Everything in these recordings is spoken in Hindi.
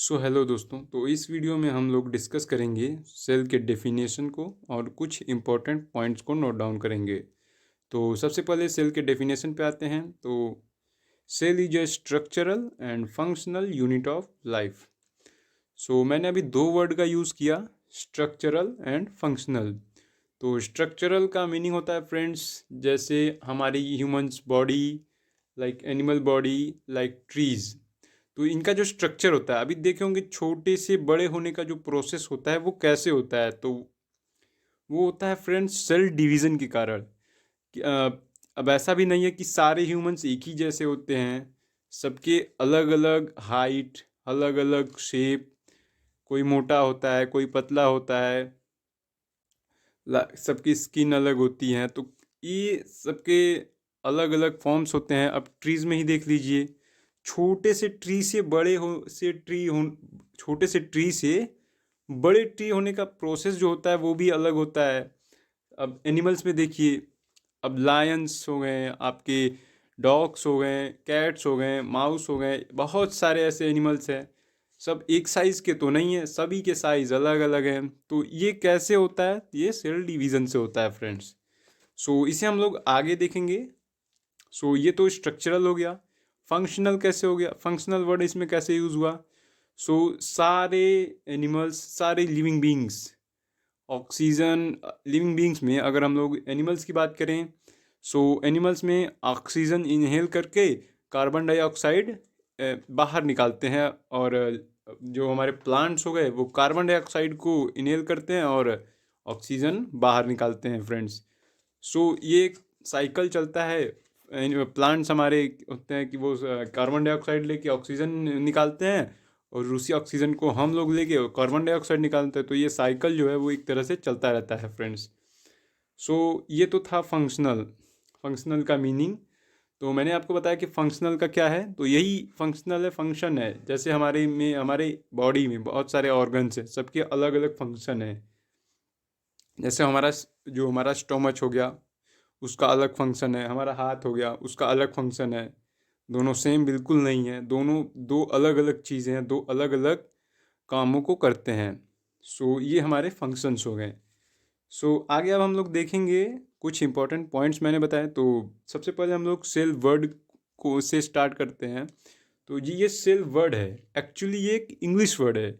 हेलो दोस्तों। तो इस वीडियो में हम लोग डिस्कस करेंगे सेल के डेफिनेशन को और कुछ इम्पोर्टेंट पॉइंट्स को नोट डाउन करेंगे। तो सबसे पहले सेल के डेफिनेशन पे आते हैं। तो cell is a structural and functional unit of life. मैंने अभी दो वर्ड का यूज़ किया, स्ट्रक्चरल एंड फंक्शनल। तो स्ट्रक्चरल का मीनिंग होता है फ्रेंड्स, जैसे हमारी humans body, like animal body, like trees. तो इनका जो स्ट्रक्चर होता है, अभी देखे होंगे छोटे से बड़े होने का जो प्रोसेस होता है वो कैसे होता है। तो वो होता है फ्रेंड्स सेल डिवीज़न के कारण। अब ऐसा भी नहीं है कि सारे ह्यूमंस एक ही जैसे होते हैं। सबके अलग अलग हाइट, अलग अलग शेप, कोई मोटा होता है, कोई पतला होता है, सबकी स्किन अलग होती हैं। तो ये सबके अलग अलग फॉर्म्स होते हैं। अब ट्रीज़ में ही देख लीजिए, छोटे से ट्री से बड़े हो से ट्री हो छोटे से ट्री से बड़े ट्री होने का प्रोसेस जो होता है वो भी अलग होता है। अब एनिमल्स में देखिए, अब लायंस हो गए, आपके डॉग्स हो गए, कैट्स हो गए, माउस हो गए, बहुत सारे ऐसे एनिमल्स हैं। सब एक साइज़ के तो नहीं है, सभी के साइज़ अलग अलग हैं। तो ये कैसे होता है? ये सेल डिवीज़न से होता है फ्रेंड्स। इसे हम लोग आगे देखेंगे। ये तो स्ट्रक्चरल हो गया। फंक्शनल कैसे हो गया? फंक्शनल वर्ड इसमें कैसे यूज़ हुआ? सारे एनिमल्स, सारे living beings, oxygen, living beings में अगर हम लोग एनिमल्स की बात करें, एनिमल्स में ऑक्सीजन इनहेल करके कार्बन डाइऑक्साइड बाहर निकालते हैं। और जो हमारे प्लांट्स हो गए वो कार्बन डाइऑक्साइड को इनहेल करते हैं और ऑक्सीजन बाहर निकालते हैं फ्रेंड्स। ये एक साइकिल चलता है। प्लांट्स हमारे होते हैं कि वो कार्बन डाइऑक्साइड लेके ऑक्सीजन निकालते हैं और उसी ऑक्सीजन को हम लोग लेके कार्बन डाइऑक्साइड निकालते हैं। तो ये साइकिल जो है वो एक तरह से चलता रहता है फ्रेंड्स। ये तो था फंक्शनल। फंक्शनल का मीनिंग तो मैंने आपको बताया कि फंक्शनल का क्या है। तो यही फंक्शनल है, फंक्शन है। जैसे हमारे बॉडी में बहुत सारे ऑर्गन्स हैं, सबके अलग अलग फंक्शन है। जैसे हमारा स्टोमच हो गया, उसका अलग फंक्शन है। हमारा हाथ हो गया, उसका अलग फंक्शन है। दोनों सेम बिल्कुल नहीं है, दोनों दो अलग अलग चीज़ें हैं, दो अलग अलग कामों को करते हैं। ये हमारे फंक्शंस हो गए। आगे अब हम लोग देखेंगे कुछ इंपॉर्टेंट पॉइंट्स मैंने बताए। तो सबसे पहले हम लोग सेल वर्ड को से स्टार्ट करते हैं। तो जी, ये सेल वर्ड है, एक्चुअली ये एक इंग्लिश वर्ड है।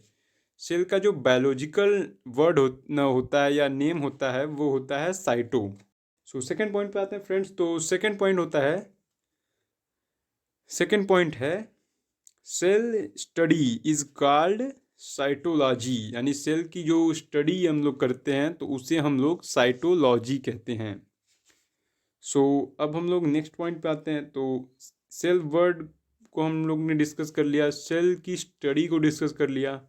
सेल का जो बायोलॉजिकल वर्ड होता है या नेम होता है वो होता है साइटो। सेकंड पॉइंट पे आते हैं फ्रेंड्स। तो सेकंड पॉइंट है cell study is called cytology. यानी सेल की जो स्टडी हम लोग करते हैं तो उसे हम लोग साइटोलॉजी कहते हैं। अब हम लोग नेक्स्ट पॉइंट पे आते हैं। तो सेल वर्ड को हम लोग ने डिस्कस कर लिया, सेल की स्टडी को डिस्कस कर लिया।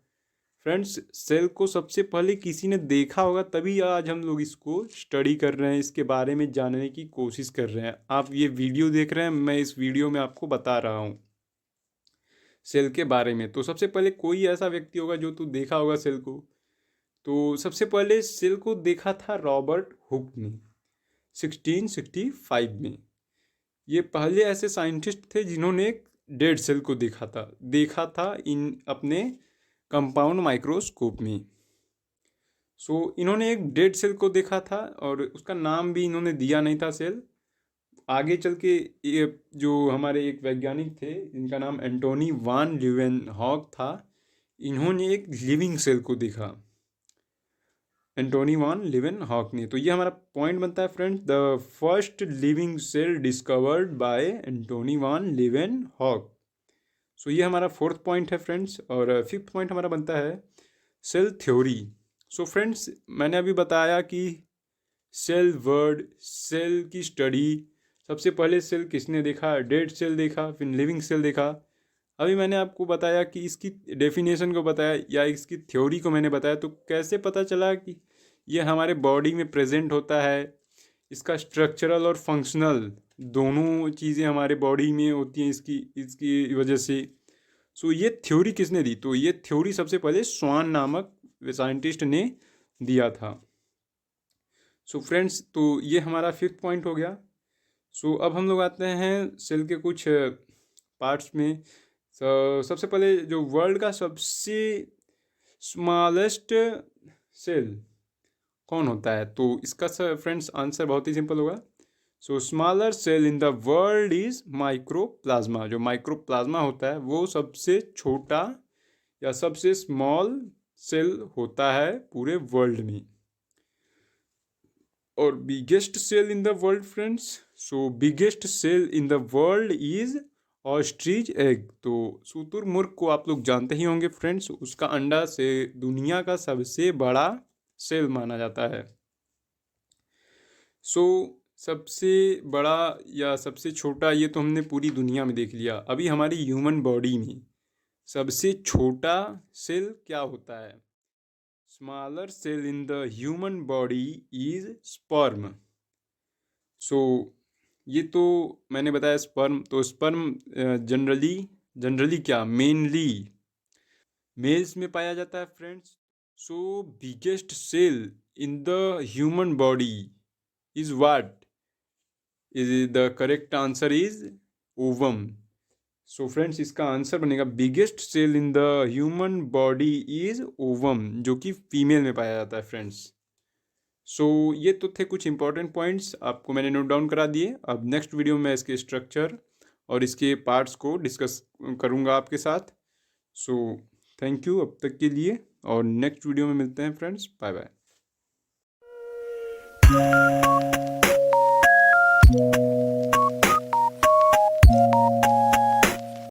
फ्रेंड्स, सेल को सबसे पहले किसी ने देखा होगा, तभी आज हम लोग इसको स्टडी कर रहे हैं, इसके बारे में जानने की कोशिश कर रहे हैं। आप ये वीडियो देख रहे हैं, मैं इस वीडियो में आपको बता रहा हूँ सेल के बारे में। तो सबसे पहले कोई ऐसा व्यक्ति होगा जो तू देखा होगा सेल को। तो सबसे पहले सेल को देखा था रॉबर्ट हुक ने 1665 में। ये पहले ऐसे साइंटिस्ट थे जिन्होंने एक डेड सेल को देखा था इन अपने कंपाउंड माइक्रोस्कोप में। इन्होंने एक डेड सेल को देखा था और उसका नाम भी इन्होंने दिया नहीं था सेल। आगे चल के ये जो हमारे एक वैज्ञानिक थे जिनका नाम एंटोनी वान ल्यूवेनहॉक था, इन्होंने एक लिविंग सेल को देखा, एंटोनी वान ल्यूवेनहॉक ने। तो ये हमारा पॉइंट बनता है friends, the first living cell discovered by Antonie van Leeuwenhoek. ये हमारा फोर्थ पॉइंट है फ्रेंड्स। और फिफ्थ पॉइंट हमारा बनता है सेल थ्योरी। फ्रेंड्स, मैंने अभी बताया कि सेल वर्ड, सेल की स्टडी, सबसे पहले सेल किसने देखा? डेड सेल देखा, फिर लिविंग सेल देखा। अभी मैंने आपको बताया कि इसकी डेफिनेशन को बताया या इसकी थ्योरी को मैंने बताया। तो कैसे पता चला कि ये हमारे बॉडी में प्रेजेंट होता है? इसका स्ट्रक्चरल और फंक्शनल दोनों चीज़ें हमारे बॉडी में होती हैं इसकी इसकी वजह से। ये थ्योरी किसने दी? तो ये थ्योरी सबसे पहले स्वान नामक साइंटिस्ट ने दिया था। फ्रेंड्स, तो ये हमारा फिफ्थ पॉइंट हो गया। अब हम लोग आते हैं सेल के कुछ पार्ट्स में। सबसे पहले जो वर्ल्ड का सबसे स्मॉलेस्ट सेल कौन होता है, तो इसका फ्रेंड्स आंसर बहुत ही सिंपल होगा। So smaller cell in the world is mycoplasma. जो माइक्रोप्लाज्मा होता है वो सबसे छोटा या सबसे स्मॉल सेल होता है पूरे वर्ल्ड में। और biggest cell in the world friends, so biggest cell in the world is ostrich egg. तो शुतुरमुर्ग को आप लोग जानते ही होंगे फ्रेंड्स, उसका अंडा से दुनिया का सबसे बड़ा सेल माना जाता है। सो सबसे बड़ा या सबसे छोटा ये तो हमने पूरी दुनिया में देख लिया। अभी हमारी ह्यूमन बॉडी में सबसे छोटा सेल क्या होता है? Smaller cell in the human body is sperm. So ये तो मैंने बताया स्पर्म, तो स्पर्म जनरली क्या मेनली मेल्स में पाया जाता है friends. So biggest cell in the human body is what? Is the correct answer is ovum. So friends इसका आंसर बनेगा biggest cell in the human body is ovum, जो कि फीमेल में पाया जाता है फ्रेंड्स। सो ये तो थे कुछ इंपॉर्टेंट पॉइंट्स, आपको मैंने नोट डाउन करा दिए। अब नेक्स्ट वीडियो में इसके स्ट्रक्चर और इसके पार्ट्स को डिस्कस करूँगा आपके साथ। सो थैंक यू अब तक के लिए, और नेक्स्ट वीडियो में मिलते हैं फ्रेंड्स। Bye bye.